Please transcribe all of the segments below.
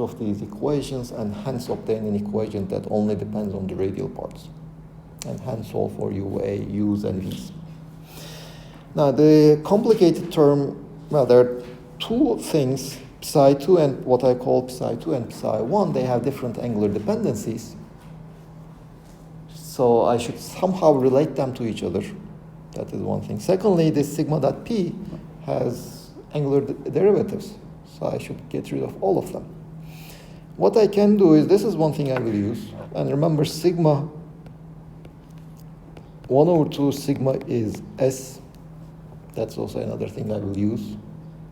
of these equations and hence obtain an equation that only depends on the radial parts. And hence solve for UA, U's, and V's. Now the complicated term, well, there are two things, Psi2 and what I call Psi2 and Psi1, they have different angular dependencies. So I should somehow relate them to each other. That is one thing. Secondly, this sigma.p has angular derivatives. So I should get rid of all of them. What I can do is, this is one thing I will use. And remember, sigma 1/2 sigma is S. That's also another thing I will use.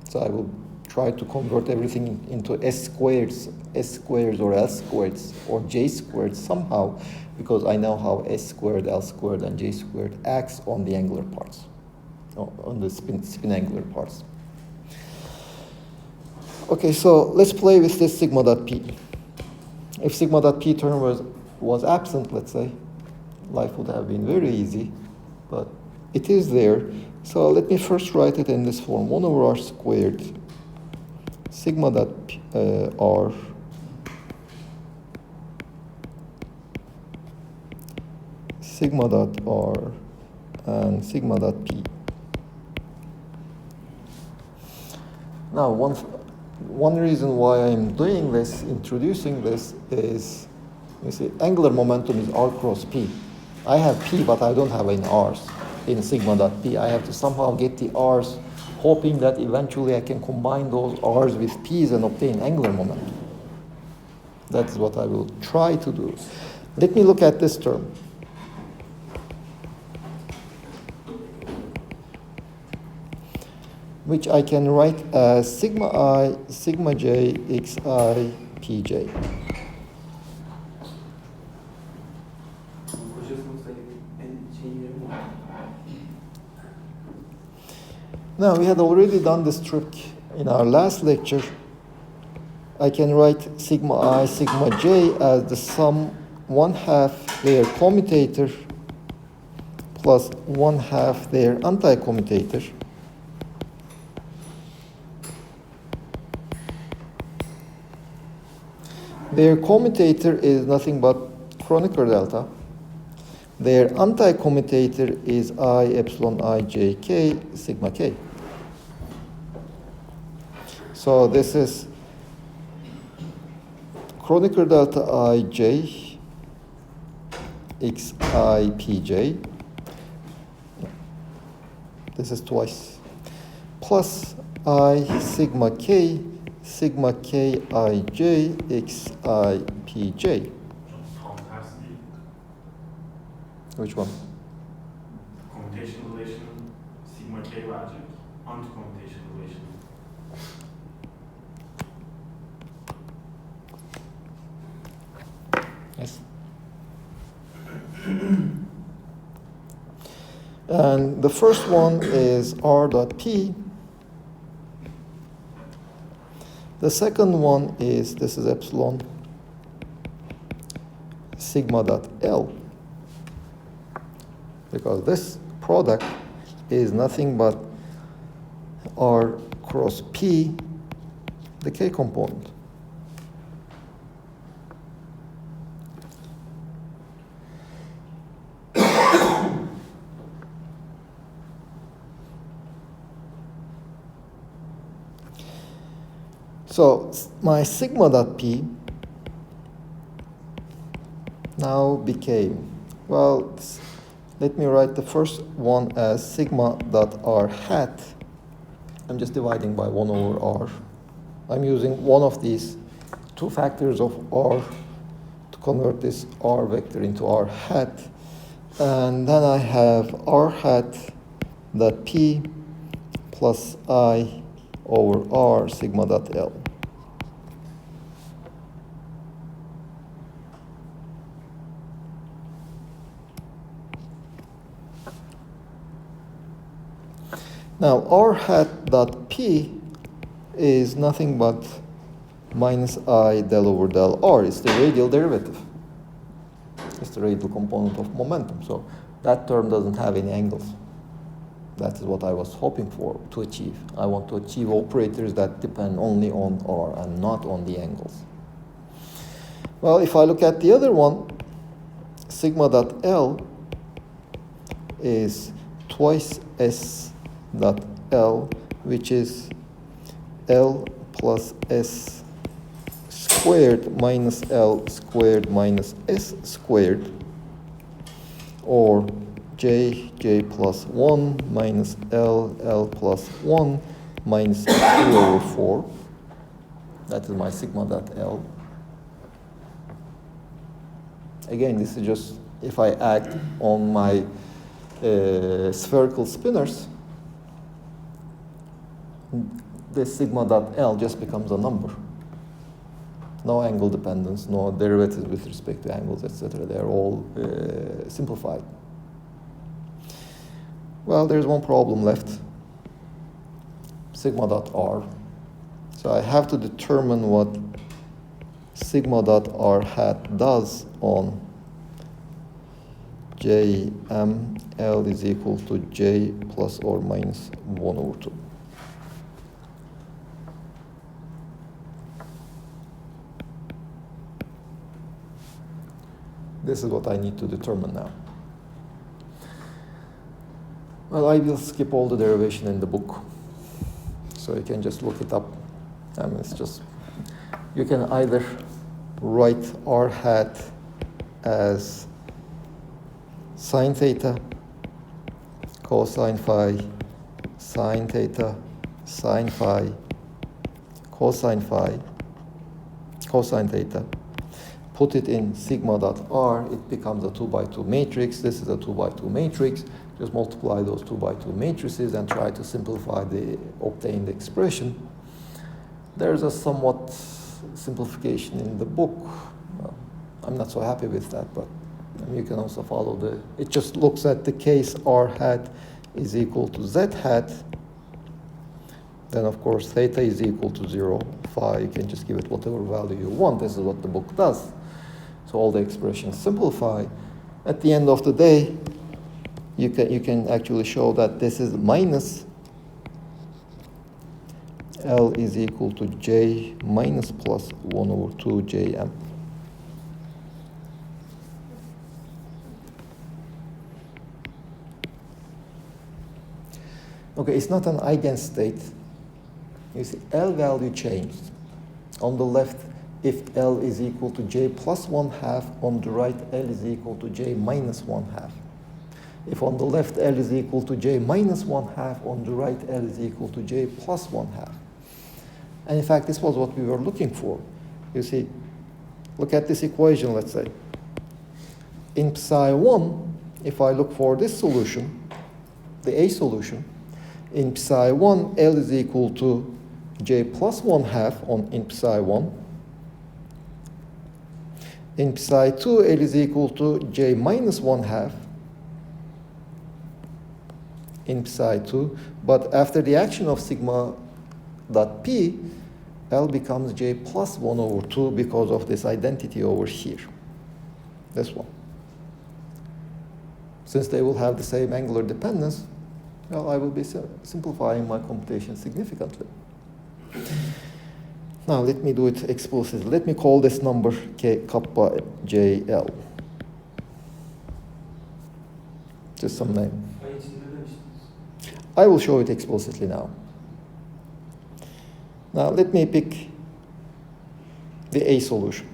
So I will try to convert everything into S squareds or L squareds or J squared somehow, because I know how S squared, L squared, and J squared acts on the angular parts, on the spin angular parts. Okay, so let's play with this sigma.p. If sigma.p term was absent, let's say, life would have been very easy, but it is there. So let me first write it in this form, 1/r squared sigma.r sigma.r and sigma.p. Now, one reason why I'm doing this, introducing this, is, you see, angular momentum is r cross p. I have p, but I don't have any r's in sigma.p. I have to somehow get the r's, hoping that eventually I can combine those r's with p's and obtain angular momentum. That's what I will try to do. Let me look at this term. Which I can write as sigma I, sigma j, xi, pj. Now, we had already done this trick in our last lecture. I can write sigma I, sigma j as the sum 1/2 their commutator plus 1/2 their anti-commutator. Their commutator is nothing but Kronecker delta. Their anti-commutator is I epsilon I j k sigma k. So this is Kronecker delta I j x I p j. This is twice. Plus I sigma k I j x I p j. Which one? Commutation relation, sigma k logic, anti-commutation relation. Yes. And the first one is r dot p. The second one is, this is epsilon sigma dot L, because this product is nothing but R cross P, the K component. So my sigma dot p now became, well, let me write the first one as sigma dot r hat. I'm just dividing by 1/r. I'm using one of these two factors of r to convert this r vector into r hat. And then I have r hat dot p plus I over r sigma dot L. Now, r hat dot p is nothing but minus I del over del r. It's the radial derivative. It's the radial component of momentum. So that term doesn't have any angles. That is what I was hoping for to achieve. I want to achieve operators that depend only on r and not on the angles. Well, if I look at the other one, sigma dot L is twice S dot L, which is L plus S squared minus L squared minus S squared, or J plus 1 minus L plus 1 minus 3 over 4. That is my sigma dot L. Again, this is just if I act on my spherical spinners, this sigma dot L just becomes a number. No angle dependence, no derivatives with respect to angles, etc. They're all simplified. Well, there's one problem left, sigma dot R. So I have to determine what sigma dot R hat does on J M L is equal to J plus or minus 1 over 2. This is what I need to determine now. Well, I will skip all the derivation in the book, so you can just look it up. I mean, it's just, you can either write R hat as sine theta, cosine phi, sine theta, sine phi, cosine phi, cosine theta. Put it in sigma dot R, it becomes a 2 by 2 matrix. This is a 2 by 2 matrix. Just multiply those 2 by 2 matrices and try to simplify the obtained expression. There's a somewhat simplification in the book. Well, I'm not so happy with that, but you can also follow it just looks at the case R hat is equal to Z hat. Then of course theta is equal to 0, phi, you can just give it whatever value you want. This is what the book does. So all the expressions simplify. At the end of the day, you can actually show that this is minus L is equal to J minus plus 1 over 2 Jm. Okay, it's not an eigenstate. You see, L value changed. On the left, if L is equal to J plus 1/2, on the right, L is equal to J minus 1/2. If on the left, L is equal to J minus 1/2, on the right, L is equal to J plus 1/2. And in fact, this was what we were looking for. You see, look at this equation, let's say. In Psi1, if I look for this solution, the A solution, in Psi1, L is equal to J plus 1/2 in Psi1. In Psi2, L is equal to J minus 1/2 in Psi2. But after the action of sigma dot P, L becomes J plus 1 over 2 because of this identity over here. This one. Since they will have the same angular dependence, well, I will be simplifying my computation significantly. Now, let me do it explicitly. Let me call this number K kappa JL. Just some name. I will show it explicitly now. Now, let me pick the A solution.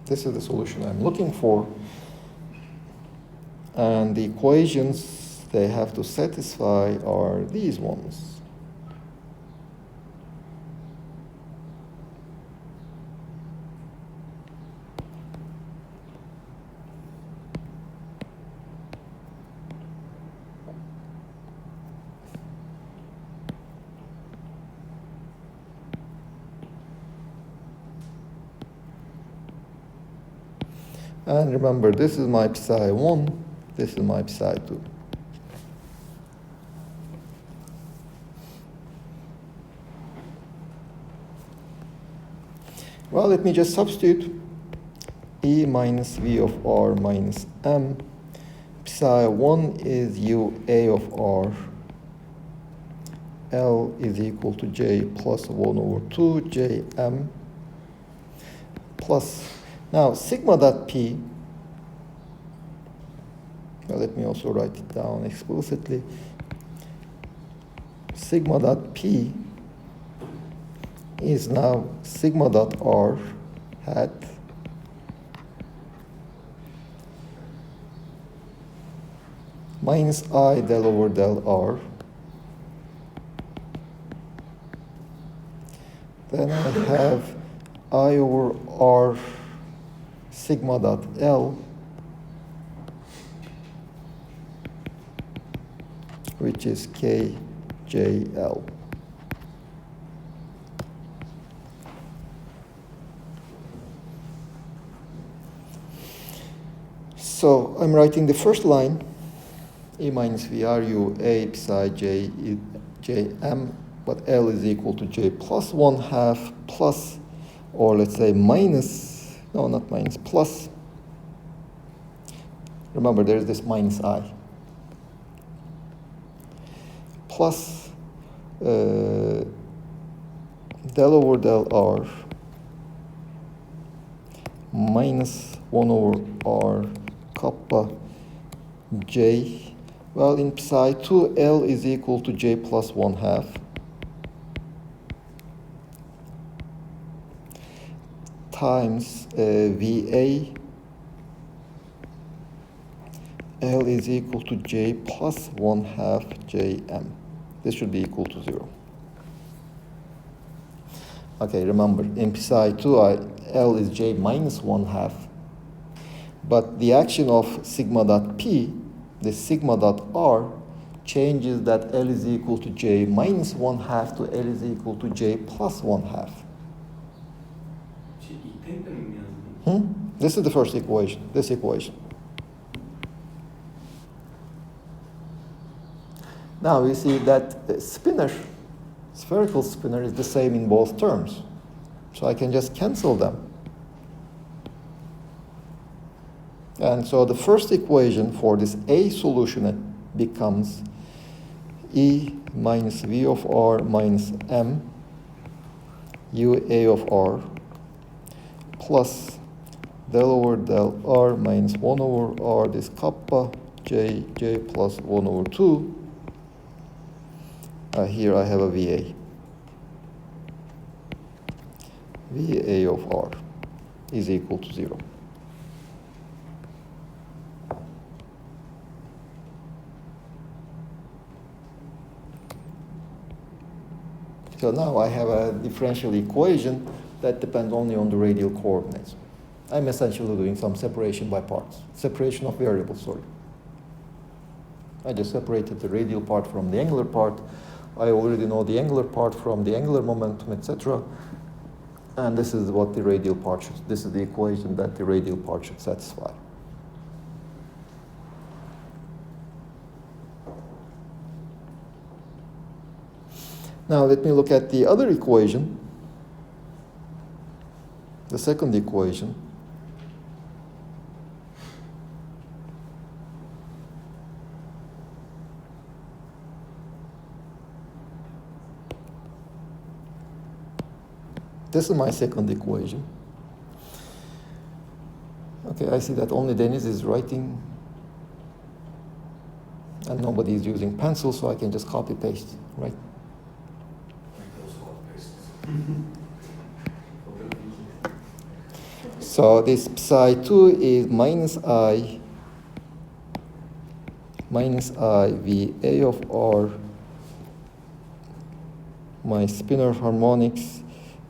This is the solution I'm looking for. And the equations they have to satisfy are these ones. And remember, this is my Psi1, this is my Psi2. Well, let me just substitute E minus V of R minus M. Psi1 is UA of R. L is equal to J plus 1 over 2 JM plus. Now, sigma dot P, well, let me also write it down explicitly. Sigma dot P is now sigma dot R hat minus I del over del R. Then I have I over R sigma dot L, which is KJL. So I'm writing the first line, E minus V R U A psi J E J M, but L is equal to J plus 1/2 plus, or let's say minus, no, not minus, plus. Remember, there's this minus I. Plus del over del R minus 1 over R kappa J. Well, in psi2, L is equal to J plus 1/2 times VA. L is equal to J plus 1/2 JM. This should be equal to 0. Okay, remember, in psi2, L is J minus 1/2. But the action of sigma dot P, the sigma dot R, changes that L is equal to J minus 1/2 to L is equal to J plus 1/2. This is the first equation, this equation. Now we see that spinner, spherical spinner, is the same in both terms. So I can just cancel them. And so the first equation for this A solution becomes E minus V of R minus M UA of R plus del over del R minus 1 over R, this kappa J plus 1 over 2. Here I have a VA. VA of R is equal to 0. So now I have a differential equation that depends only on the radial coordinates. I'm essentially doing some separation by parts. Separation of variables, sorry. I just separated the radial part from the angular part. I already know the angular part from the angular momentum, etc. And this is what the radial part should, this is the equation that the radial part should satisfy. Now let me look at the other equation, the second equation. This is my second equation. Okay, I see that only Dennis is writing and nobody is using pencil, so I can just copy paste, right? So this psi2 is minus I VA of R, my spinor harmonics,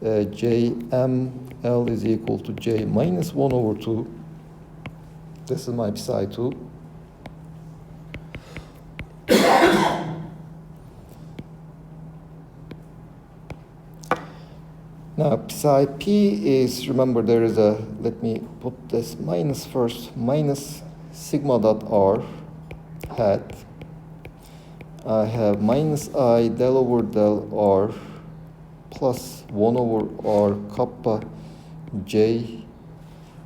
Jm L is equal to J minus 1 over 2. This is my psi2. Now psi p is, remember there is a, let me put this minus first, minus sigma dot r hat. I have minus I del over del r plus 1 over r kappa j.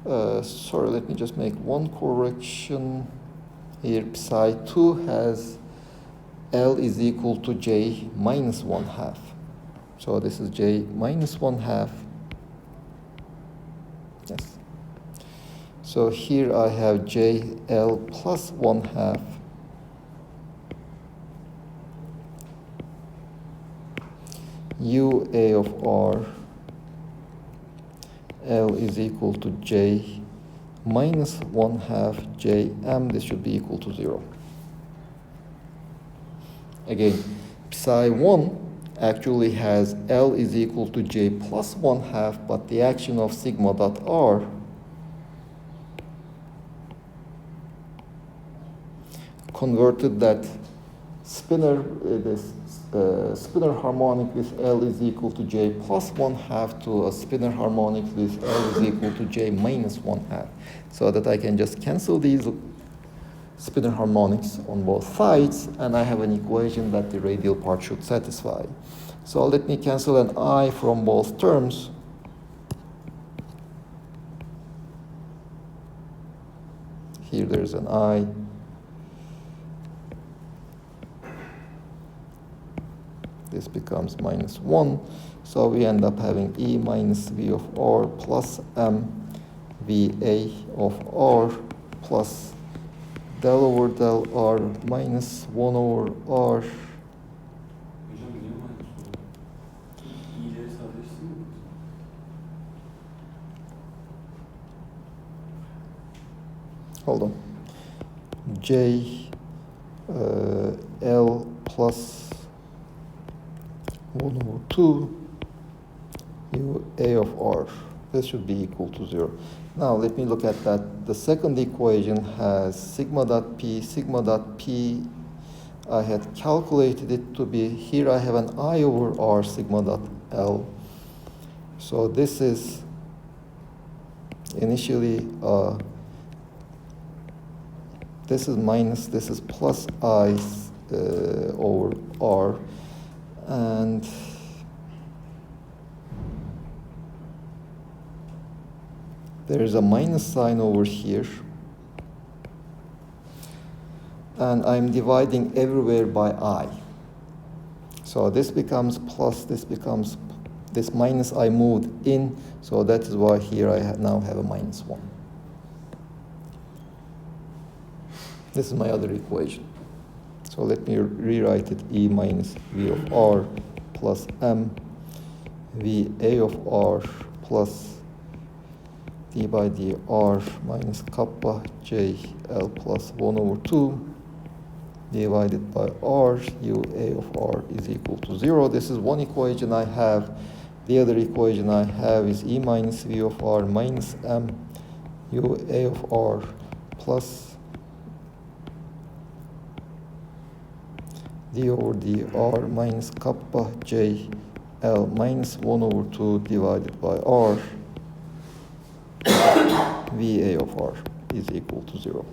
Sorry, let me just make one correction here. Psi2 has L is equal to J minus 1/2. So this is J minus 1/2. Yes. So here I have JL plus 1/2. UA of R L is equal to J minus 1/2 JM. This should be equal to 0. Again, psi1 actually has L is equal to J plus 1/2, but the action of sigma dot R converted that spinner, spinner harmonic with L is equal to J plus 1/2 to a spinner harmonic with L is equal to J minus 1/2, so that I can just cancel these spinner harmonics on both sides, and I have an equation that the radial part should satisfy. So let me cancel an I from both terms. Here there's an I. This becomes minus 1. So we end up having E minus V of R plus M VA of R plus del over del R minus 1 over R. Hocam niye minus oldu? İyileri sadeleşsin mi? Hold on. J L plus 1 over 2 U A of R. This should be equal to 0. Now let me look at that. The second equation has sigma dot P. Sigma dot P, I had calculated it to be, here I have an I over R sigma dot L. So this is initially, this is minus, this is plus I over R. And there is a minus sign over here. And I'm dividing everywhere by I. So this becomes plus, this becomes, this minus I moved in, so that is why here I now have a minus 1. This is my other equation. So let me rewrite it. E minus V of R plus M V A of R plus d by dr minus kappa J L plus 1 over 2 divided by R U A of R is equal to 0. This is one equation I have. The other equation I have is E minus V of R minus M U A of R plus d over dr minus kappa J L minus 1 over 2 divided by R VA of R is equal to 0.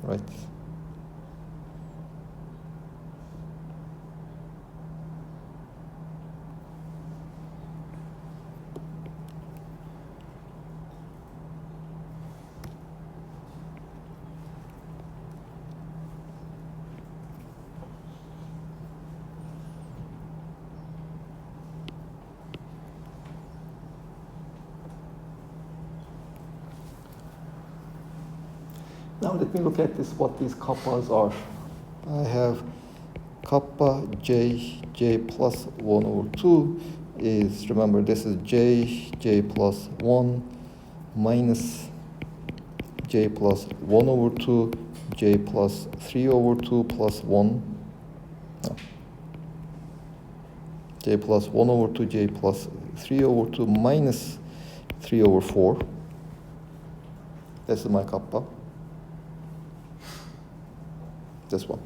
Right? Now let me look at this, what these kappas are. I have kappa J plus 1 over 2 is, remember this is J plus 1 minus J plus 1 over 2, J plus 3 over 2 plus 1. No. J plus 1 over 2, J plus 3 over 2 minus 3 over 4. This is my kappa. This one.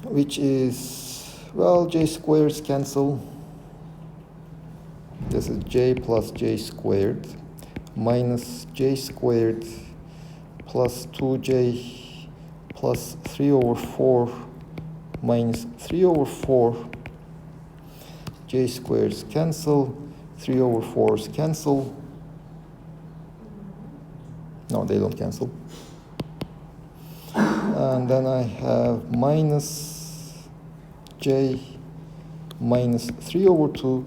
Which is, well, J squares cancel. This is J plus J squared minus J squared plus 2J plus 3 over 4 minus 3 over 4. J squares cancel. 3 over 4s cancel. No, they don't cancel. And then I have minus j minus 3 over 2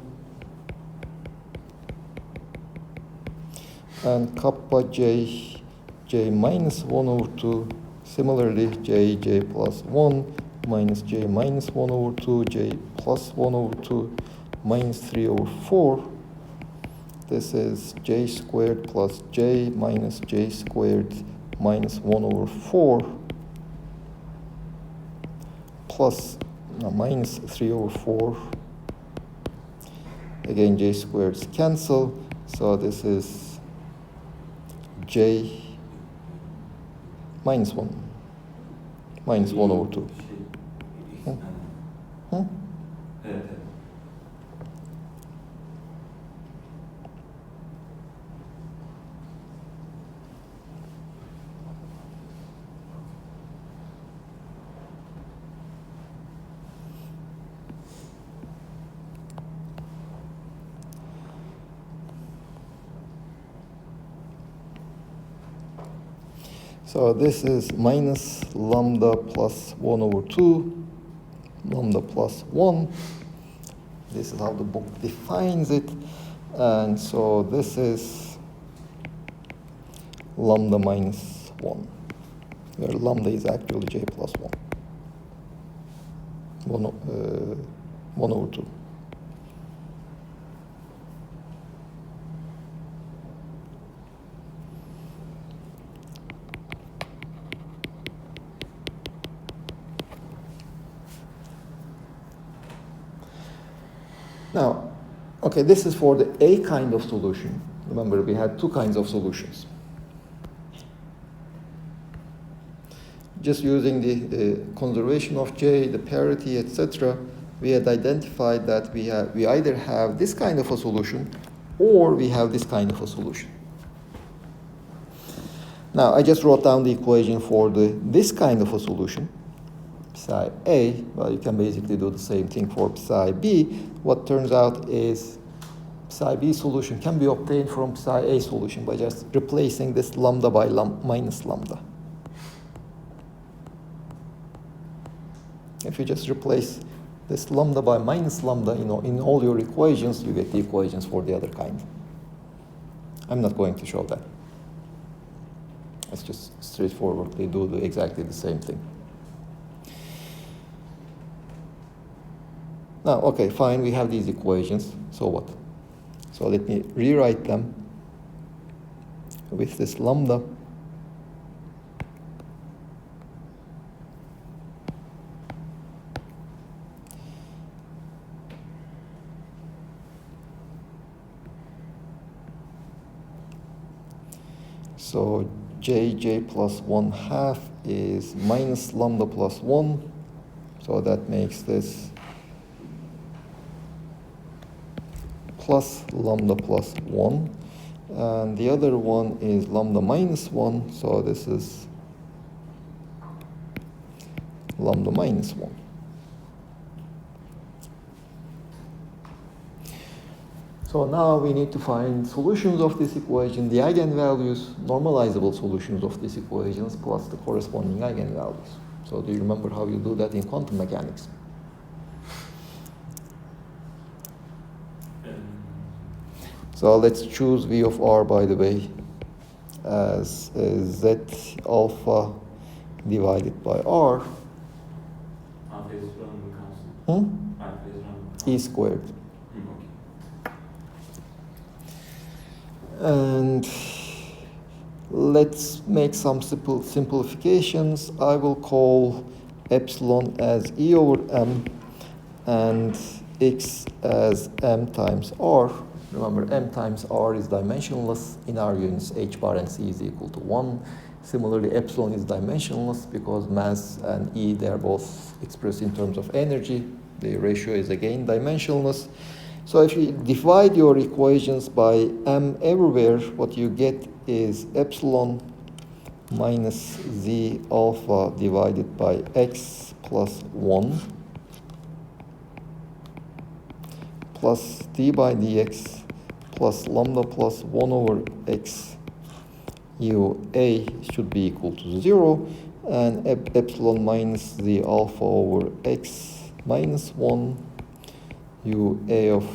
and kappa j minus 1 over 2. Similarly, j plus 1 minus j minus 1 over 2, j plus 1 over 2 minus 3 over 4. This is j squared plus j minus j squared minus 1 over 4 plus minus 3 over 4. Again, j squareds cancel, so this is j minus 1 minus 1 over 2. Evet, evet. So this is minus lambda plus 1 over 2, lambda plus 1. This is how the book defines it. And so this is lambda minus 1, where lambda is actually j plus 1. 1 over 2. Now, okay, this is for the A kind of solution. Remember, we had two kinds of solutions. Just using the conservation of J, the parity, etc., we had identified that we either have this kind of a solution or we have this kind of a solution. Now, I just wrote down the equation for this kind of a solution. Psi A, well, you can basically do the same thing for psi B. What turns out is psi B solution can be obtained from psi A solution by just replacing this lambda by minus lambda. If you just replace this lambda by minus lambda, in all your equations, you get the equations for the other kind. I'm not going to show that. Let's just straightforwardly do exactly the same thing. Now, okay, fine, we have these equations, so what? So let me rewrite them with this lambda. So j plus 1/2 is minus lambda plus 1, so that makes this plus lambda plus 1, and the other one is lambda minus 1, so this is lambda minus 1. So now we need to find solutions of this equation, the eigenvalues, normalizable solutions of these equations, plus the corresponding eigenvalues. So do you remember how you do that in quantum mechanics? So let's choose V of R, by the way, as Z alpha divided by R. Alpha is random constant. Alpha is random. E squared. Okay. And let's make some simplifications. I will call epsilon as E over M and X as M times R. Remember, M times R is dimensionless. In our units, H bar and C is equal to 1. Similarly, epsilon is dimensionless because mass and E, they are both expressed in terms of energy. The ratio is again dimensionless. So if you divide your equations by M everywhere, what you get is epsilon minus Z alpha divided by X plus 1 plus d by dx plus lambda plus 1 over x ua should be equal to 0, and epsilon minus the alpha over x minus 1 ua of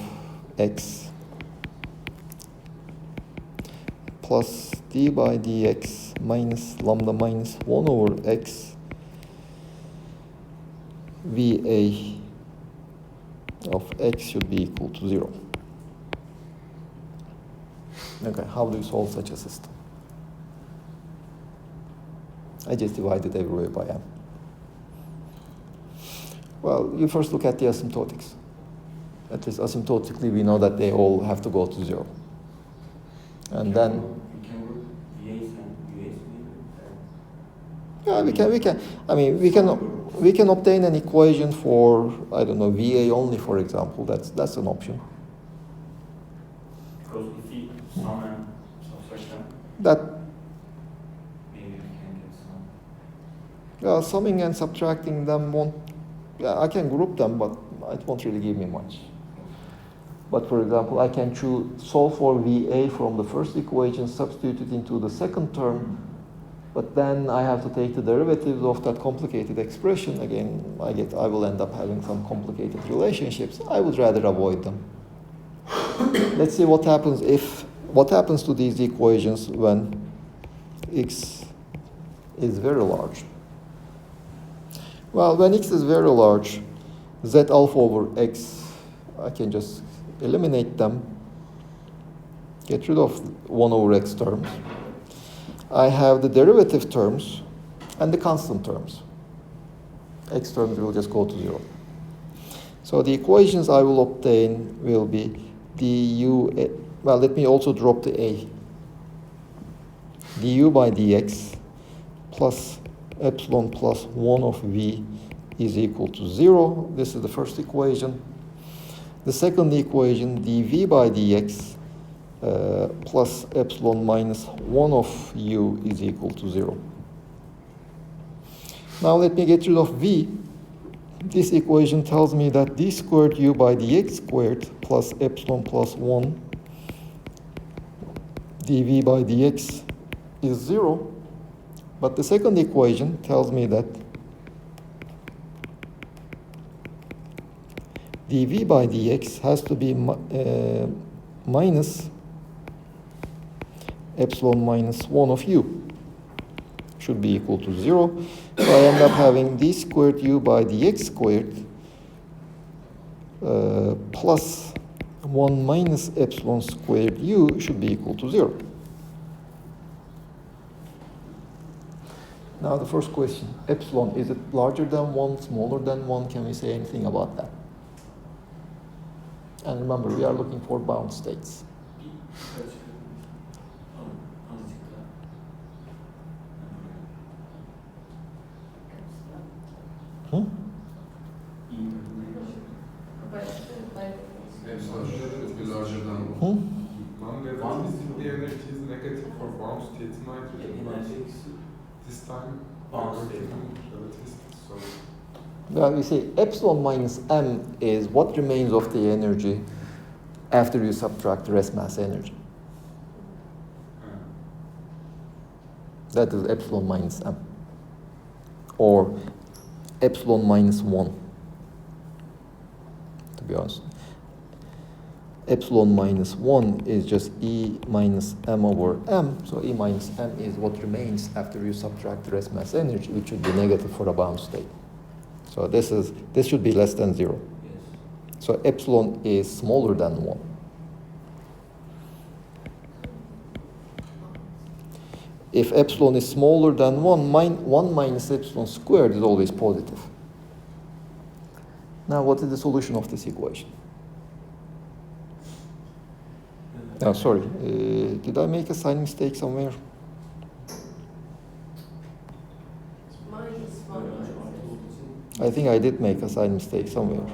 x plus d by dx minus lambda minus 1 over x va of x should be equal to 0. Okay, how do you solve such a system? I just divided everywhere by m. Well, you first look at the asymptotics. At least asymptotically, we know that they all have to go to 0. And then, We can work VAs and UAs yeah, we can. I mean, we can obtain an equation for, I don't know, VA only, for example. That's an option. because if we sum and subtract them, That maybe we can get some. summing and subtracting them won't. Yeah, I can group them, but it won't really give me much. But for example, I can solve for VA from the first equation, substitute it into the second term, but then I have to take the derivatives of that complicated expression. Again, I will end up having some complicated relationships. I would rather avoid them. Let's see what happens to these equations when x is very large. Well, when x is very large, z alpha over x, I can just eliminate them, get rid of 1 over x terms. I have the derivative terms and the constant terms. X terms will just go to 0. So the equations I will obtain will be du, well, let me also drop the a. du by dx plus epsilon plus 1 of v is equal to 0. This is the first equation. The second equation, dv by dx plus epsilon minus 1 of u is equal to 0. Now let me get rid of v. This equation tells me that d squared u by dx squared plus epsilon plus 1 dv by dx is 0. But the second equation tells me that dv by dx has to be minus epsilon minus 1 of u. Should be equal to 0. So I end up having d squared u by dx squared plus 1 minus epsilon squared u should be equal to 0. Now the first question, epsilon, is it larger than 1, smaller than 1? Can we say anything about that? And remember, we are looking for bound states. Hmm? Epsilon should be larger than 1. Hmm? One is the energy is negative for bound state nitrogen, but this time Bound we're state. working relativistic, so Well, you see, epsilon minus m is what remains of the energy after you subtract rest mass energy. That is epsilon minus m. Or epsilon minus 1, to be honest. Epsilon minus 1 is just E minus m over m. So E minus m is what remains after you subtract the rest mass energy, which should be negative for a bound state. So this should be less than 0. Yes. So epsilon is smaller than 1. If epsilon is smaller than 1, 1 minus epsilon squared is always positive. Now, what is the solution of this equation? Oh, sorry, did I make a sign mistake somewhere? Minus 1. I think I did make a sign mistake somewhere.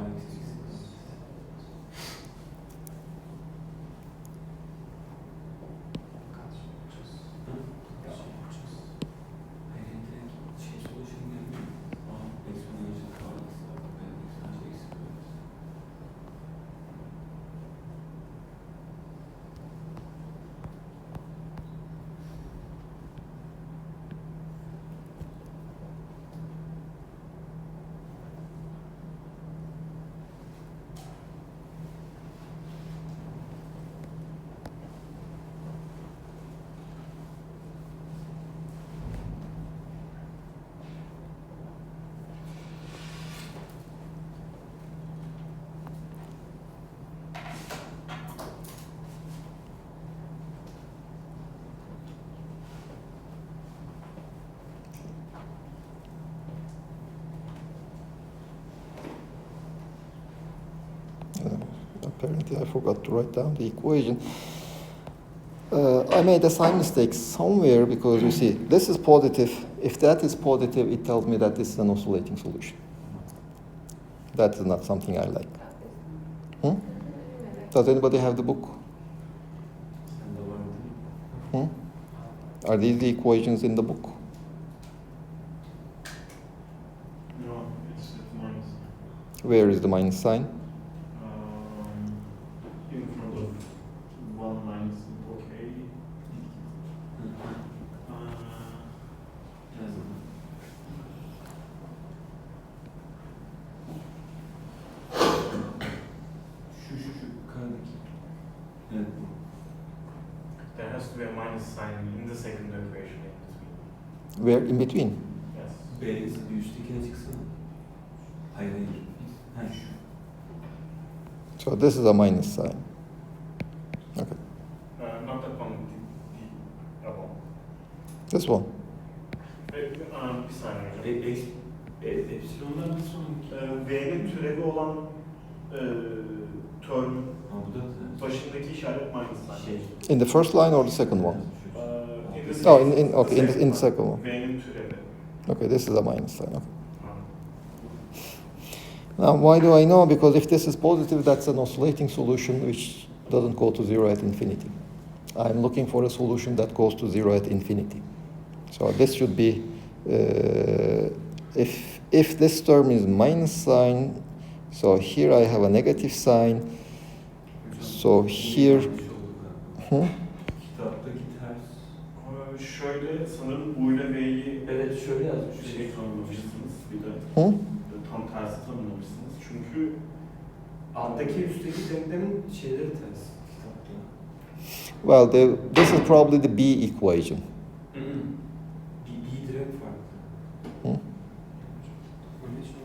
Apparently I forgot to write down the equation. I made a sign mistake somewhere because you see, this is positive. If that is positive, it tells me that this is an oscillating solution. That is not something I like. Does anybody have the book? Are these the equations in the book? No, it's minus. Where is the minus sign? In front of 1 minus okay. Şu karadaki. Evet. There has to be a minus sign in the second equation in between. Where in between? Yes. B üsttekine çıksana. Hayır hayır. Ha şu. So this is a minus sign. Okay. Not that one, the above. This one. Bir saniye hocam. Epsilonlar bir sonraki. V'nin türevi olan term Ha bu da başındaki işaret minus sign. şey. In the first line or the second one? In the Oh, in the second one. V'nin türevi. Okay, this is a minus sign. Okay. Now, why do I know? Because if this is positive, that's an oscillating solution which doesn't go to zero at infinity. I'm looking for a solution that goes to zero at infinity. So this should be, if this term is minus sign, so here I have a negative sign. So here, Kitaptaki ters. Şöyle sanırım U ile V'yi Evet şöyle yazmış. şey tanımlamışsınız bir de. Tam tersi tanımlamışsınız. Çünkü Alttaki üstteki denklemin şeyleri ters kitapta. well, this is probably the B equation. Bir direkt farklı. Hı? Öyle şey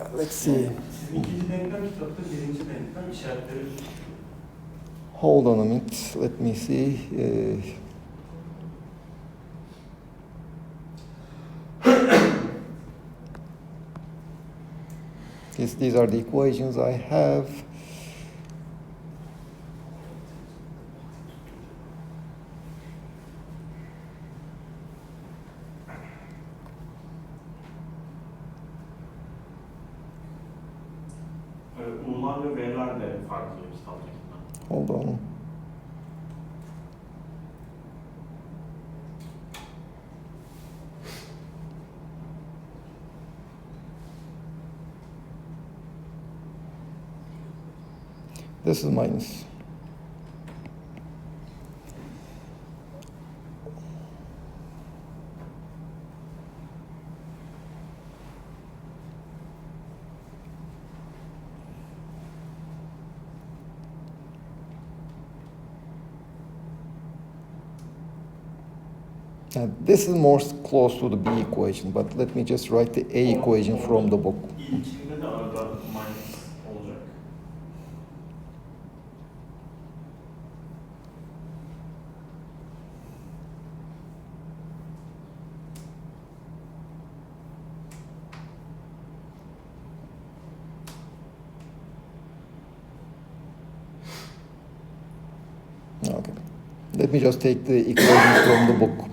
olmuş. Let's see. Sizin ikinci denklem kitapta birinci denklem işaretleri. Hold on a minute. Let me see. These are the equations I have. U'lar ve V'ler de farklı kitaptakinden. Hold on. This is minus. Now, this is more close to the B equation, but let me just write the A equation from the book. İlkinde de arada minus olacak. Okay. Let me just take the equations from the book.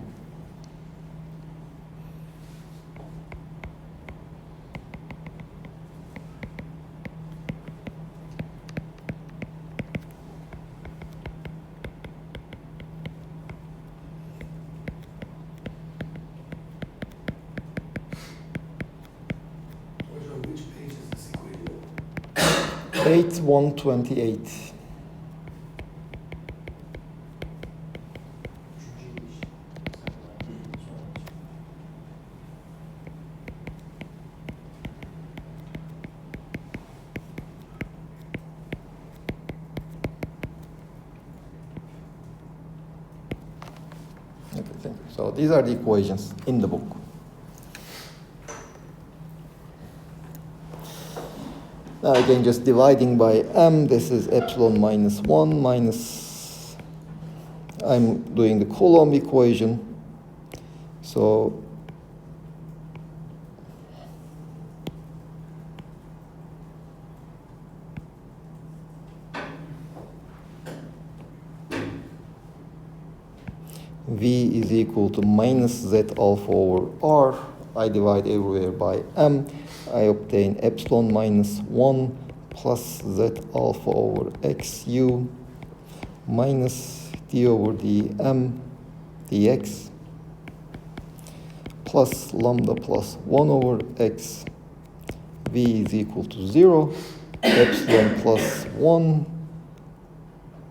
Which page is this equation? 8128. Okay, thank you. So these are the equations in the book. Now again, just dividing by m, this is epsilon minus 1 minus, I'm doing the Coulomb equation. So is equal to minus z alpha over r. I divide everywhere by m. I obtain epsilon minus 1 plus z alpha over x u minus d over dm dx plus lambda plus 1 over x v is equal to 0, epsilon plus 1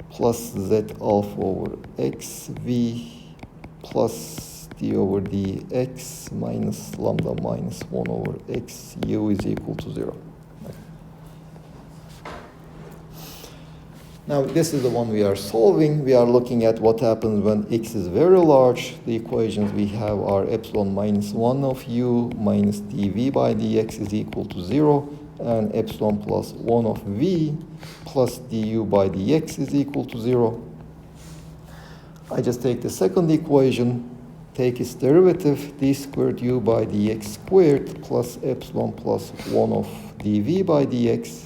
plus z alpha over x v plus d over dx minus lambda minus 1 over x u is equal to 0. Now this is the one we are solving. We are looking at what happens when x is very large. The equations we have are epsilon minus 1 of u minus dv by dx is equal to 0, and epsilon plus 1 of v plus du by dx is equal to 0. I just take the second equation, take its derivative, d squared u by dx squared plus epsilon plus 1 of dv by dx.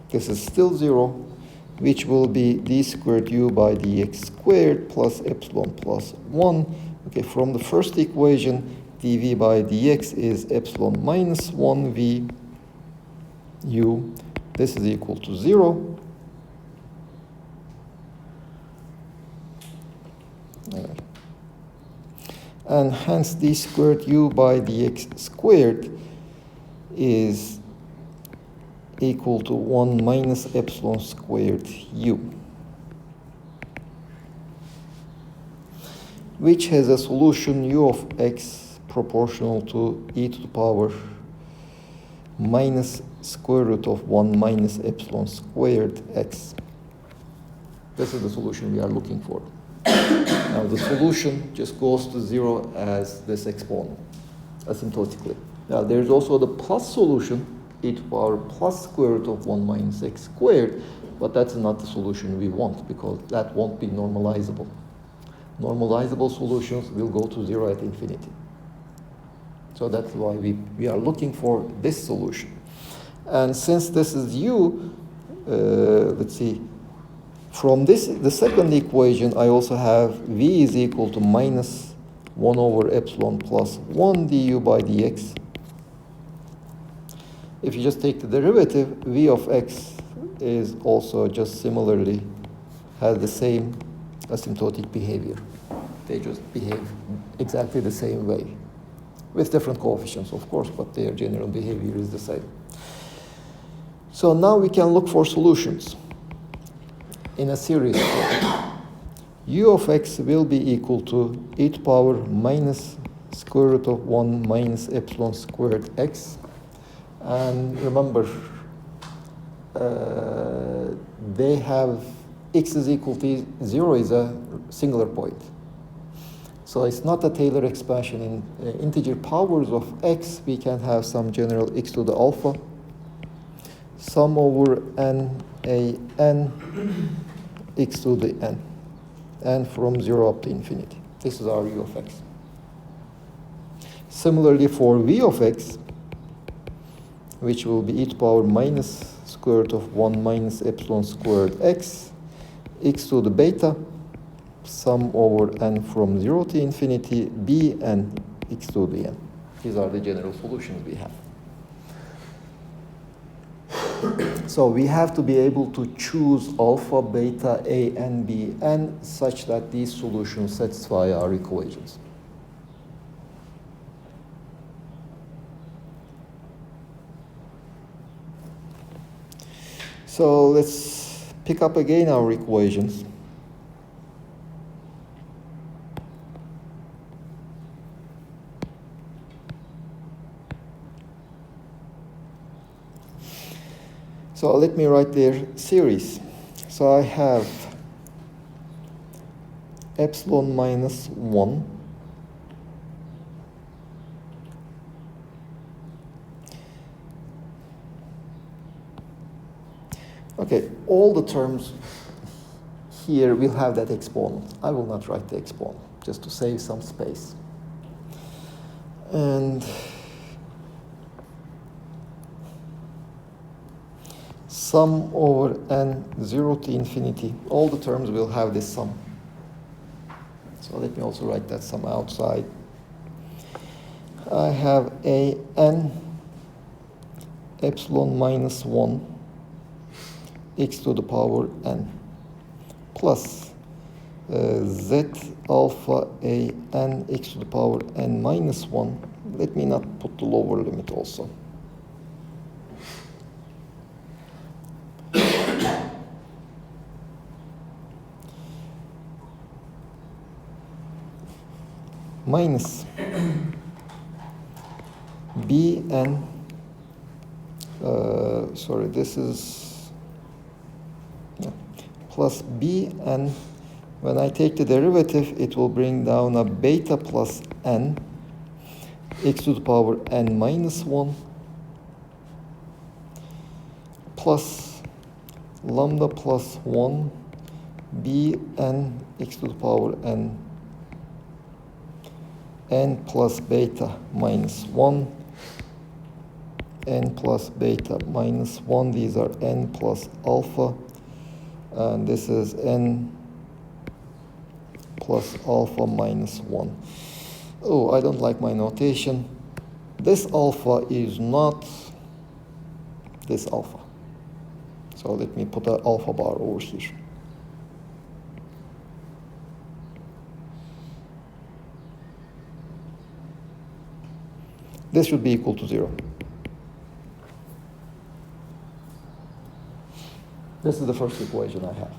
This is still 0, which will be d squared u by dx squared plus epsilon plus 1. Okay, from the first equation, dv by dx is epsilon minus 1v u. This is equal to 0. And hence d squared u by dx squared is equal to 1 minus epsilon squared u, which has a solution u of x proportional to e to the power minus square root of 1 minus epsilon squared x. This is the solution we are looking for. Now the solution just goes to 0 as this exponent, asymptotically. Now there's also the plus solution, e to the power plus square root of 1 minus x squared, but that's not the solution we want because that won't be normalizable. Normalizable solutions will go to 0 at infinity. So that's why we are looking for this solution. And since this is u, let's see, from this, the second equation, I also have v is equal to minus 1 over epsilon plus 1 du by dx. If you just take the derivative, v of x is also just similarly has the same asymptotic behavior. They just behave exactly the same way, with different coefficients, of course, but their general behavior is the same. So now we can look for solutions in a series form. U of x will be equal to e to the power minus square root of 1 minus epsilon squared x. And remember, they have x is equal to 0 is a singular point. So it's not a Taylor expansion. In integer powers of x, we can have some general x to the alpha, sum over n, a n, x to the n, and from 0 up to infinity. This is our u of x. Similarly for v of x, which will be e to the power minus square root of 1 minus epsilon squared x, x to the beta, sum over n from 0 to infinity, b and x to the n. These are the general solutions we have. So we have to be able to choose alpha, beta, a, n, b, n such that these solutions satisfy our equations. So let's pick up again our equations. So let me write their series. So I have epsilon minus 1 Okay, all the terms here will have that exponent. I will not write the exponent, just to save some space. And sum over n 0 to infinity, all the terms will have this sum. So let me also write that some outside. I have a n epsilon minus 1 x to the power n plus z alpha a n x to the power n minus 1. Let me not put the lower limit also. Minus bn, sorry, this is plus bn. When I take the derivative, it will bring down a beta plus n x to the power n minus 1 plus lambda plus 1 bn x to the power n plus beta minus 1 n plus beta minus 1. These are n plus alpha, and this is n plus alpha minus 1. Oh, I don't like my notation. This alpha is not this alpha. So let me put an alpha bar over here. This should be equal to 0. This is the first equation I have.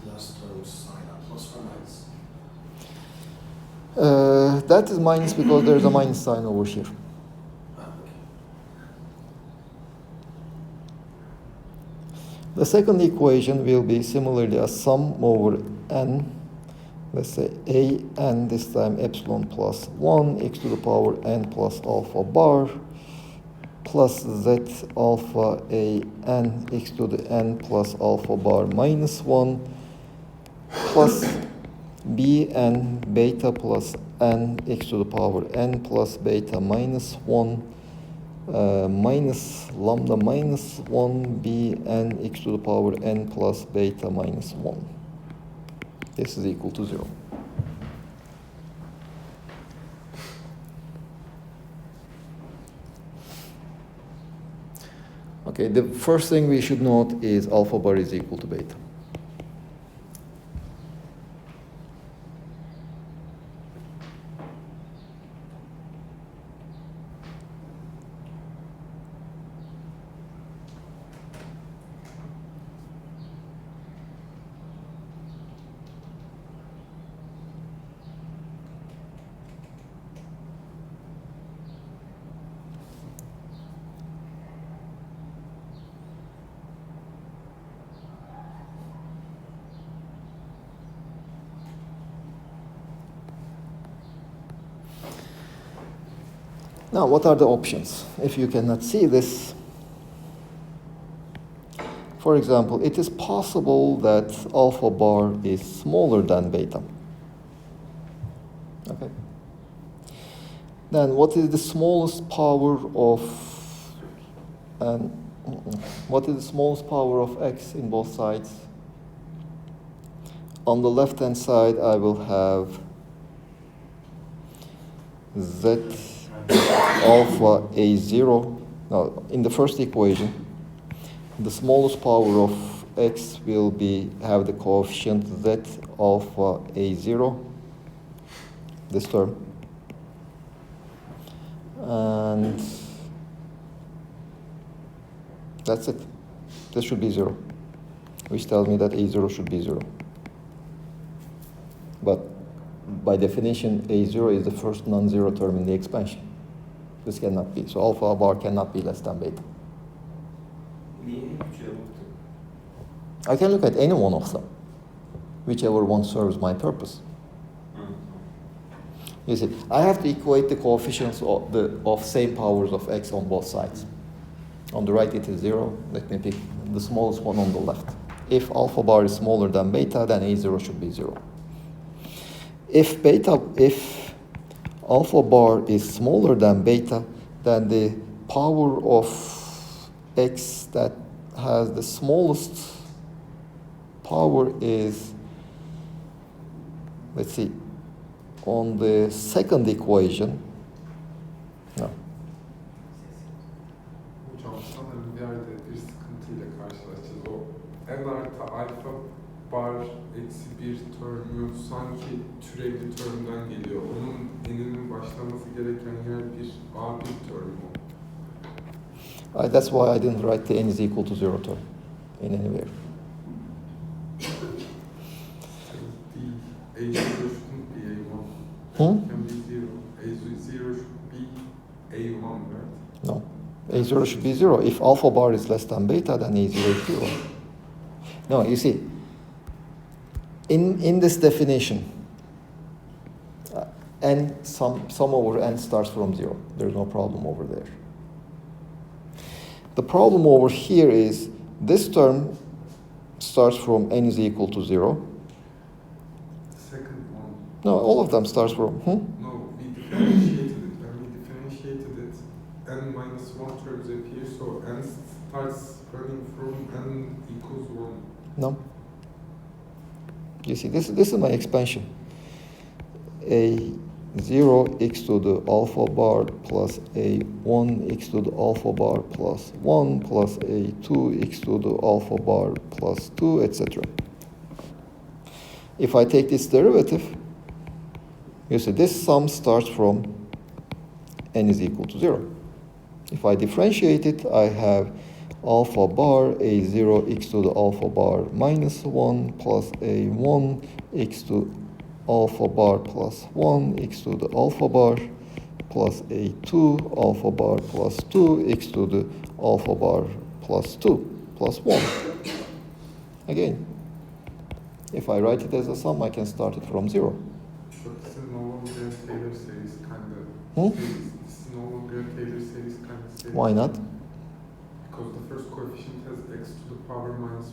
Last term sign up plus or minus. That is minus because there is a minus sign over here. Okay. The second equation will be similarly a sum over n. Let's say a n, this time epsilon plus 1 x to the power n plus alpha bar plus z alpha a n x to the n plus alpha bar minus 1 plus bn beta plus n x to the power n plus beta minus 1 minus lambda minus 1 bn x to the power n plus beta minus 1. This is equal to 0. Okay, the first thing we should note is alpha bar is equal to beta. Now, what are the options? If you cannot see this, for example, it is possible that alpha bar is smaller than beta. Okay. Then, what is the smallest power of what is the smallest power of x in both sides? On the left-hand side, I will have z alpha a0. Now, in the first equation, the smallest power of x will have the coefficient z alpha a0, this term, and that's it. This should be 0, which tells me that a0 should be 0. But by definition, a0 is the first non-zero term in the expansion. This cannot be. So alpha bar cannot be less than beta. I can look at any one of them, whichever one serves my purpose. You see, I have to equate the coefficients of same powers of x on both sides. On the right it is 0. Let me pick the smallest one on the left. If alpha bar is smaller than beta, then A0 should be 0. If alpha bar is smaller than beta, then the power of x that has the smallest power is, let's see, on the second equation. No. Hocam sanırım bir yerde bir sıkıntıyla karşılaşacağız. O n artı alfa bar eksi bir termü sanki türevli termden geliyor. Onun n'inin başlaması gereken yer bir A1 termü. That's why I didn't write the n is equal to 0 term in anywhere. The A0 shouldn't be A1. Can be 0. A0 should be A1, right? No. A0 should be 0. If alpha bar is less than beta, then A0 is 0. No, you see, in this definition, n sum over n starts from 0. There's no problem over there. The problem over here is this term starts from n is equal to 0. Second one. No, all of them starts from, No, we differentiated it. When we differentiated it, n minus 1 terms appear, so n starts running from n equals 1. No. You see, this is my expansion. A0 x to the alpha bar plus A1 x to the alpha bar plus 1 plus A2 x to the alpha bar plus 2, etc. If I take this derivative, you see this sum starts from n is equal to 0. If I differentiate it, I have alpha bar A0 x to the alpha bar minus 1 plus A1 x to alpha bar plus 1 x to the alpha bar plus A2 alpha bar plus 2 x to the alpha bar plus 2 plus 1. Again, if I write it as a sum, I can start it from 0. But this is no longer a Taylor series kind of Hmm? series. This is no longer a Taylor series kind of series. Why not? Because the first coefficient has x to the power minus 1.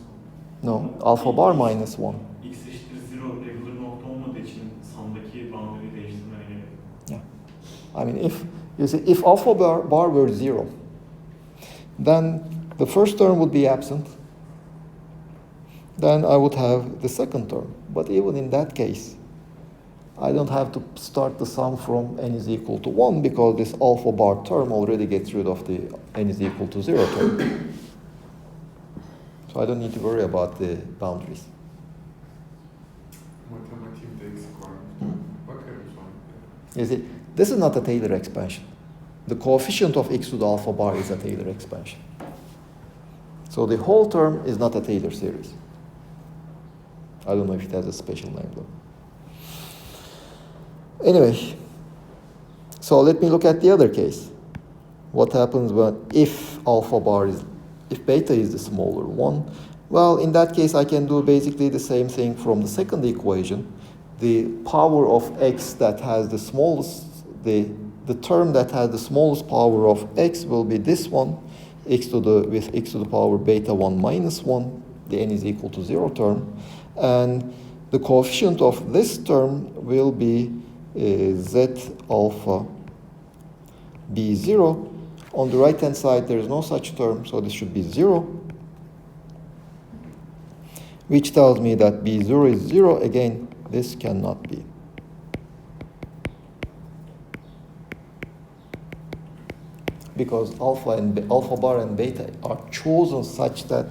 No, alpha bar minus 1. X eşittir 0 regular nokta olmadığı için sumdaki boundary'i değiştirmene gerek yok. I mean, if alpha bar were 0, then the first term would be absent. Then I would have the second term. But even in that case, I don't have to start the sum from n is equal to 1 because this alpha bar term already gets rid of the n is equal to 0 term. So I don't need to worry about the boundaries. Matematiğimde eksik var. Bakarım sonra. You see, this is not a Taylor expansion. The coefficient of x to the alpha bar is a Taylor expansion. So the whole term is not a Taylor series. I don't know if it has a special name though. Anyway, so let me look at the other case. What happens if beta is the smaller one? Well, in that case, I can do basically the same thing from the second equation. The power of x that has the smallest, the term that has the smallest power of x will be this one, with x to the power beta 1 minus 1, the n is equal to 0 term. And the coefficient of this term will be z alpha b0. On the right hand side, there is no such term, so this should be 0. Which tells me that b0 is 0. Again, this cannot be. Because alpha bar and beta are chosen such that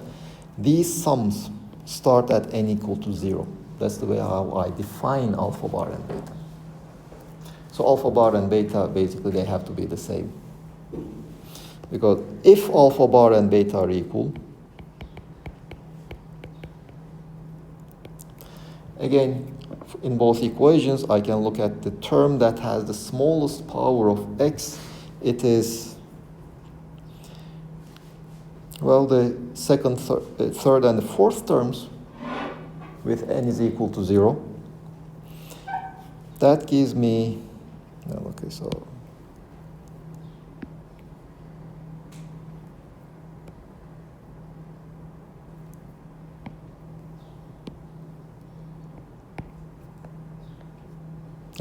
these sums start at n equal to 0. That's the way how I define alpha bar and beta. So alpha bar and beta, basically, they have to be the same. Because if alpha bar and beta are equal, again, in both equations, I can look at the term that has the smallest power of x. It is, well, the second, third, and the fourth terms with n is equal to 0. That gives me, okay, so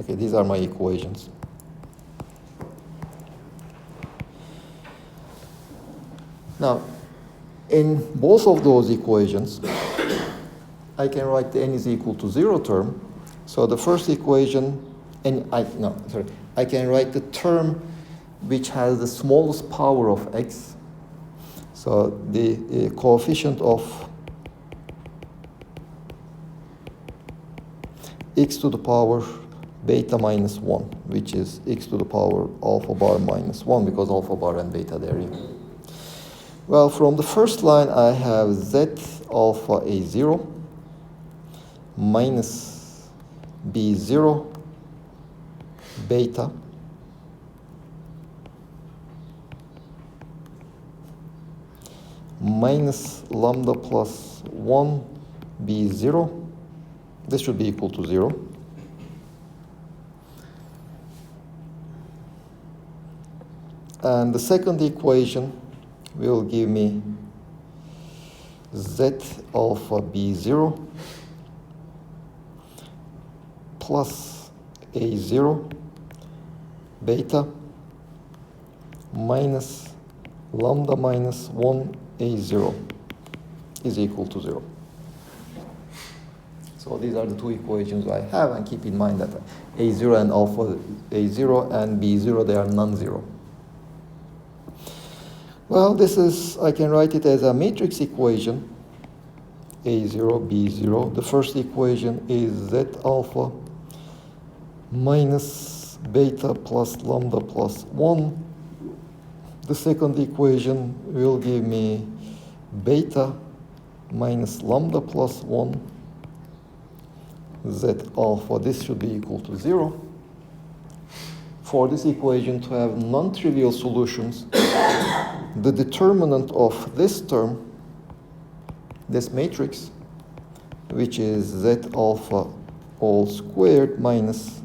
Okay, these are my equations. Now, in both of those equations, I can write the n is equal to 0 term. So the first equation, I can write the term which has the smallest power of x. So the coefficient of x to the power beta minus 1, which is x to the power alpha bar minus 1, because alpha bar and beta, they're equal. Well, from the first line, I have z alpha a0 minus b0 beta minus lambda plus 1 b0. This should be equal to 0. And the second equation will give me z alpha b0 plus a0 beta minus lambda minus 1 a0 is equal to 0. So these are the two equations I have, and keep in mind that a0 and alpha a0 and b0, they are non-zero. Well, this is, I can write it as a matrix equation, a0, b0. The first equation is z alpha minus beta plus lambda plus 1. The second equation will give me beta minus lambda plus 1, z alpha. This should be equal to 0. For this equation to have non-trivial solutions, the determinant of this term, this matrix, which is z alpha all squared minus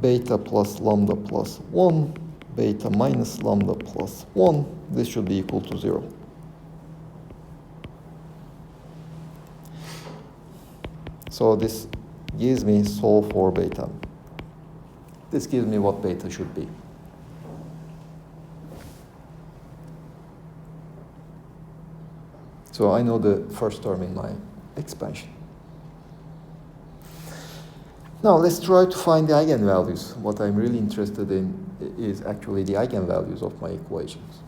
beta plus lambda plus 1, beta minus lambda plus 1, this should be equal to 0. So this gives me solve for beta. This gives me what beta should be. So I know the first term in my expansion. Now let's try to find the eigenvalues. What I'm really interested in is actually the eigenvalues of my equations.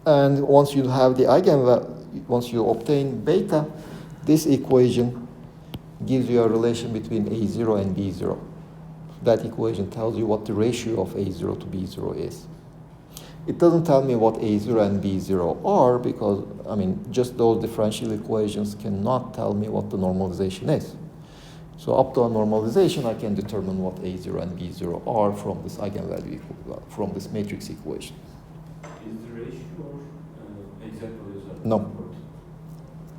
And once you have the once you obtain beta, this equation gives you a relation between a0 and b0. That equation tells you what the ratio of a0 to b0 is. It doesn't tell me what a0 and b0 are, because, I mean, just those differential equations cannot tell me what the normalization is. So up to a normalization, I can determine what a0 and b0 are from this eigenvalue, from this matrix equation. Is the ratio or exact values are No. important?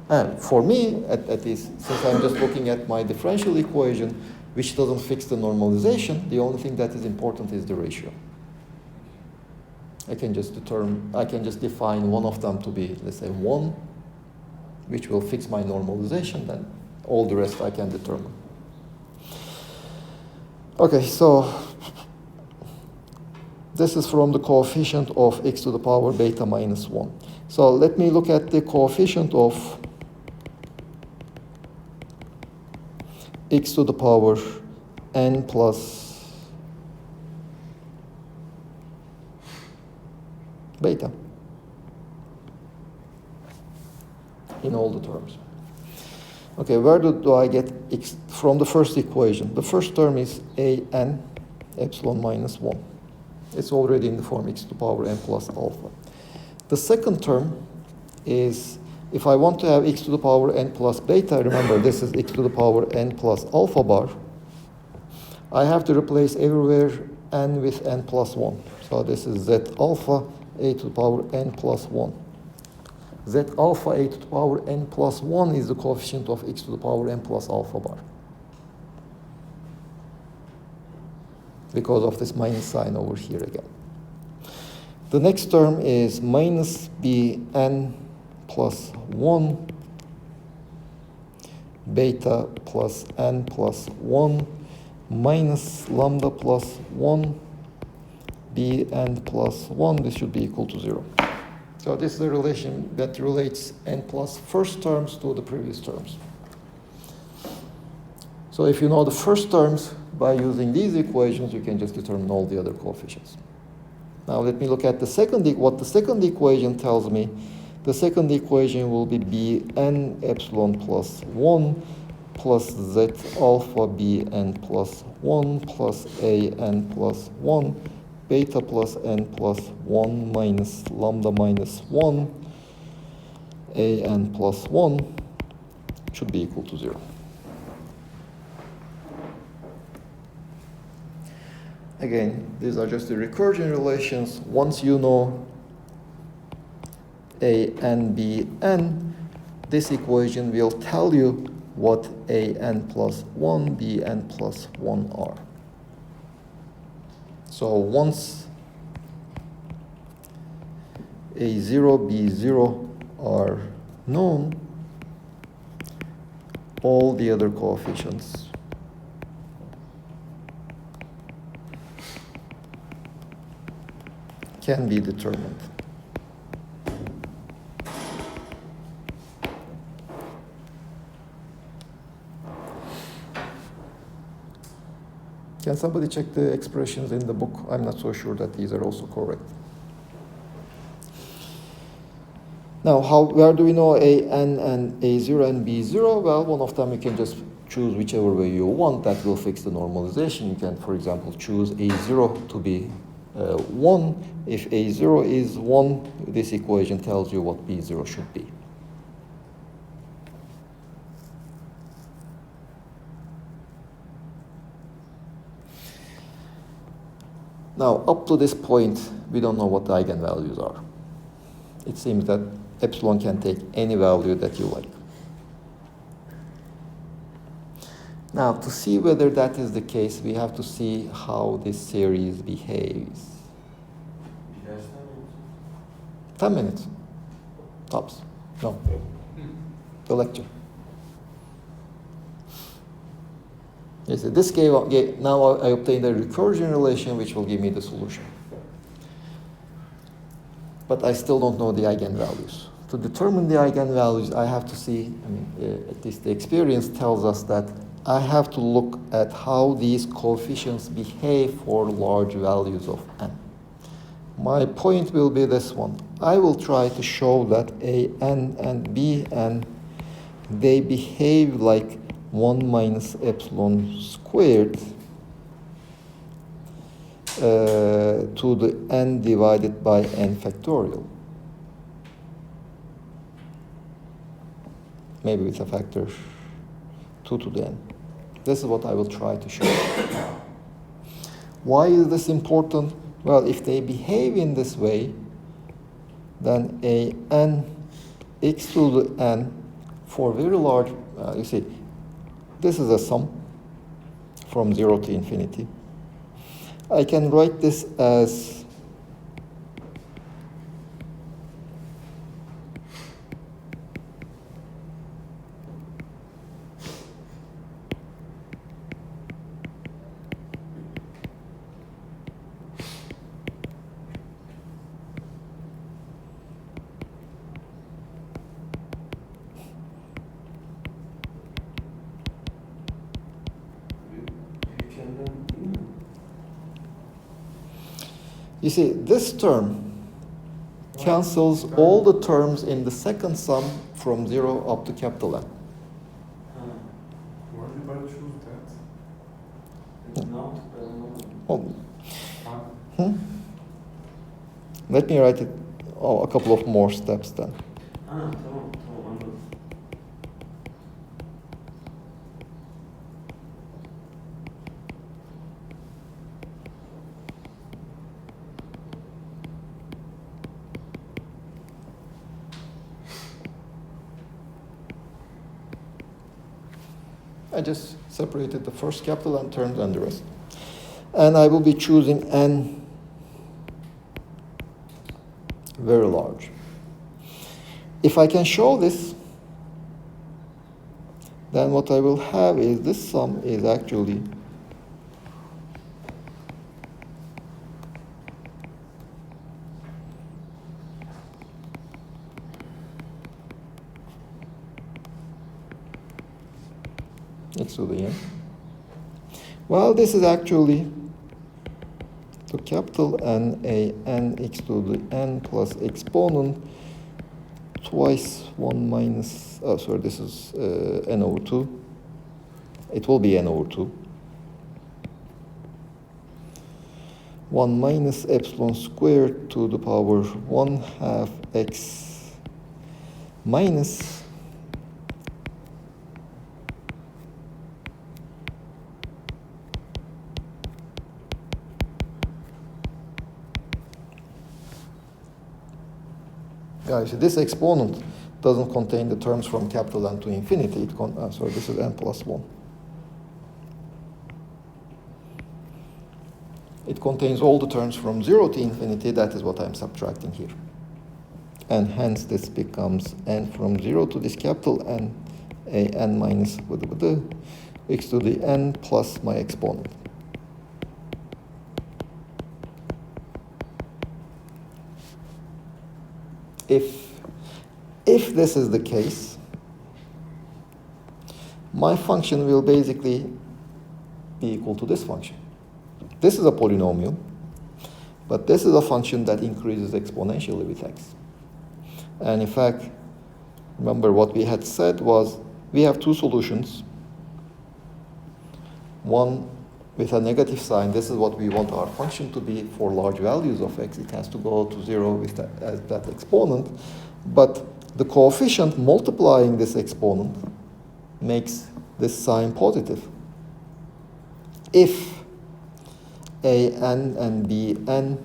And for me, at least, since I'm just looking at my differential equation, which doesn't fix the normalization, the only thing that is important is the ratio. I can just define one of them to be, let's say, 1, which will fix my normalization, then all the rest I can determine. Okay, so this is from the coefficient of x to the power beta minus 1. So let me look at the coefficient of x to the power n plus beta in all the terms. Okay, where do I get x from the first equation? The first term is an epsilon minus 1. It's already in the form x to the power n plus alpha. The second term is, if I want to have x to the power n plus beta, remember this is x to the power n plus alpha bar, I have to replace everywhere n with n plus 1. So this is z alpha a to the power n plus 1. Z alpha a to the power n plus 1 is the coefficient of x to the power n plus alpha bar, because of this minus sign over here again. The next term is minus bn plus 1 beta plus n plus 1 minus lambda plus 1 bn plus 1, this should be equal to 0. So this is a relation that relates n plus first terms to the previous terms. So if you know the first terms, by using these equations, you can just determine all the other coefficients. Now let me look at the what the second equation tells me. The second equation will be bn epsilon plus 1 plus z alpha bn plus 1 plus an plus 1 beta plus n plus 1 minus lambda minus 1 an plus 1 should be equal to 0. Again, these are just the recursion relations. Once you know an, bn, this equation will tell you what an plus 1, bn plus 1 are. So once a0, b0 are known, all the other coefficients can be determined. Can somebody check the expressions in the book? I'm not so sure that these are also correct. Now, where do we know an and a0 and b0? Well, one of them you can just choose whichever way you want. That will fix the normalization. You can, for example, choose a0 to be 1. If a0 is 1, this equation tells you what b0 should be. Now, up to this point, we don't know what the eigenvalues are. It seems that epsilon can take any value that you like. Now, to see whether that is the case, we have to see how this series behaves. 10 minutes, tops. No, the lecture. Yes, this now I obtained a recursion relation which will give me the solution. But I still don't know the eigenvalues. To determine the eigenvalues, I have to see, at least the experience tells us that I have to look at how these coefficients behave for large values of n. My point will be this one. I will try to show that an and bn, they behave like 1 minus epsilon squared to the n divided by n factorial. Maybe with a factor 2 to the n. This is what I will try to show. Why is this important? Well, if they behave in this way, then a n x to the n for very large, you see, this is a sum from 0 to infinity. I can write this as you see, this term cancels all the terms in the second sum from 0 up to capital N. Why did I choose that? Oh. Let me write it a couple of more steps then. I just separated the first capital N terms and the rest. And I will be choosing n very large. If I can show this, then what I will have is this sum is actually x to the n. Well, this is actually to capital N a n x to the n plus exponent twice 1 minus, oh sorry, this is n over 2. It will be n over 2. 1 minus epsilon squared to the power 1/2 x minus guys, this exponent doesn't contain the terms from capital N to infinity. Sorry, this is n plus 1. It contains all the terms from 0 to infinity. That is what I'm subtracting here. And hence this becomes n from 0 to this capital N, a n minus x to the n plus my exponent. If this is the case, my function will basically be equal to this function. This is a polynomial, but this is a function that increases exponentially with x. And in fact, remember what we had said was we have two solutions. One with a negative sign. This is what we want our function to be for large values of x. It has to go to 0 with that, as that exponent. But the coefficient multiplying this exponent makes this sign positive. If a_n and b_n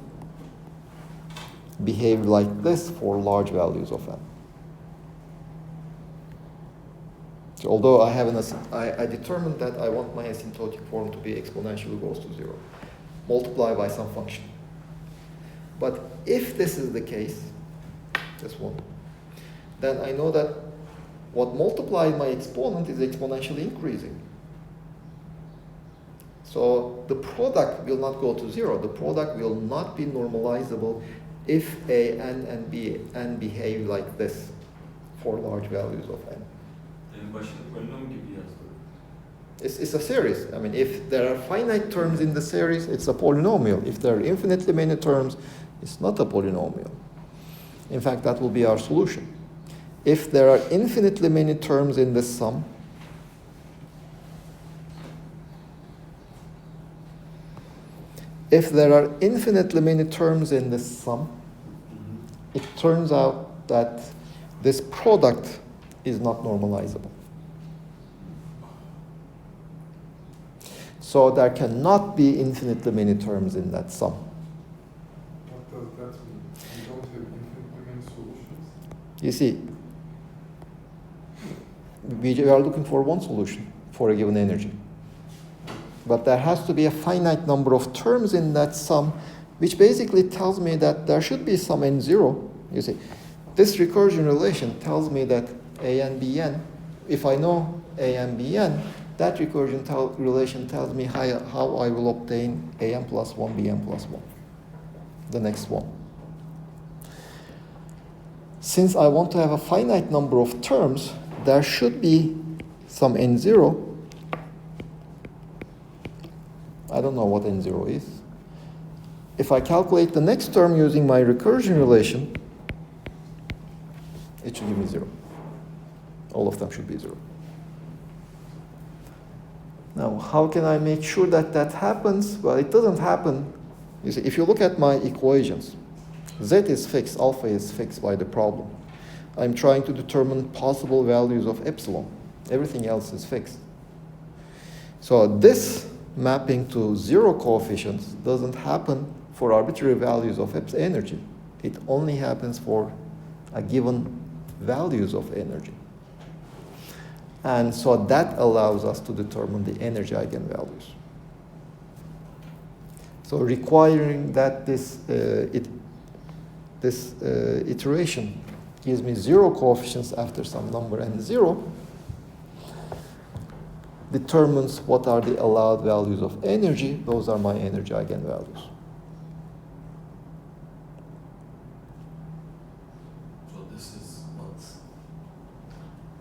behave like this for large values of n. So although I determined that I want my asymptotic form to be exponentially goes to 0, multiply by some function. But if this is the case, this one, then I know that what multiplied my exponent is exponentially increasing. So the product will not go to 0. The product will not be normalizable if a_n and b_n behave like this for large values of n. It's a series. I mean, if there are finite terms in the series, it's a polynomial. If there are infinitely many terms, it's not a polynomial. In fact, that will be our solution. If there are infinitely many terms in the sum, it turns out that this product is not normalizable. So there cannot be infinitely many terms in that sum. What does that mean? We don't have infinitely many solutions? You see, we are looking for one solution for a given energy. But there has to be a finite number of terms in that sum, which basically tells me that there should be some n0. You see, this recursion relation tells me that a and bn, if I know a and bn, that recursion relation tells me how I will obtain an plus 1, bn plus 1, the next one. Since I want to have a finite number of terms, there should be some n0. I don't know what n0 is. If I calculate the next term using my recursion relation, it should give me 0. All of them should be 0. Now, how can I make sure that that happens? Well, it doesn't happen. You see, if you look at my equations, z is fixed, alpha is fixed by the problem. I'm trying to determine possible values of epsilon. Everything else is fixed. So this mapping to 0 coefficients doesn't happen for arbitrary values of energy. It only happens for a given values of energy. And so that allows us to determine the energy eigenvalues. So requiring that this iteration gives me 0 coefficients after some number n0 determines what are the allowed values of energy. Those are my energy eigenvalues. So this is what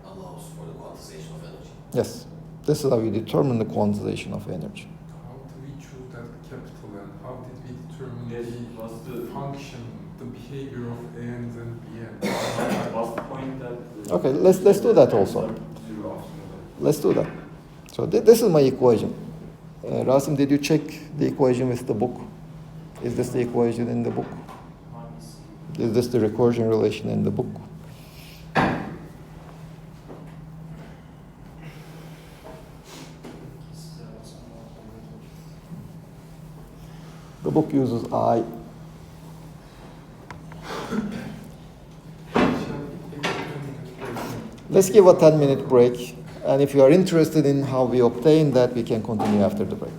allows for the quantization of energy. Yes. This is how you determine the quantization of energy. How do we choose that capital and how did we determine Yes, the what's the function, the behavior of ANs and BNs? what's the point that? Okay, let's do that also. Zero option. Let's do that. So this is my equation. Rasim, did you check the equation with the book? Is this the equation in the book? Is this the recursion relation in the book? The book uses I. Let's give a 10-minute break. And if you are interested in how we obtain that, we can continue after the break.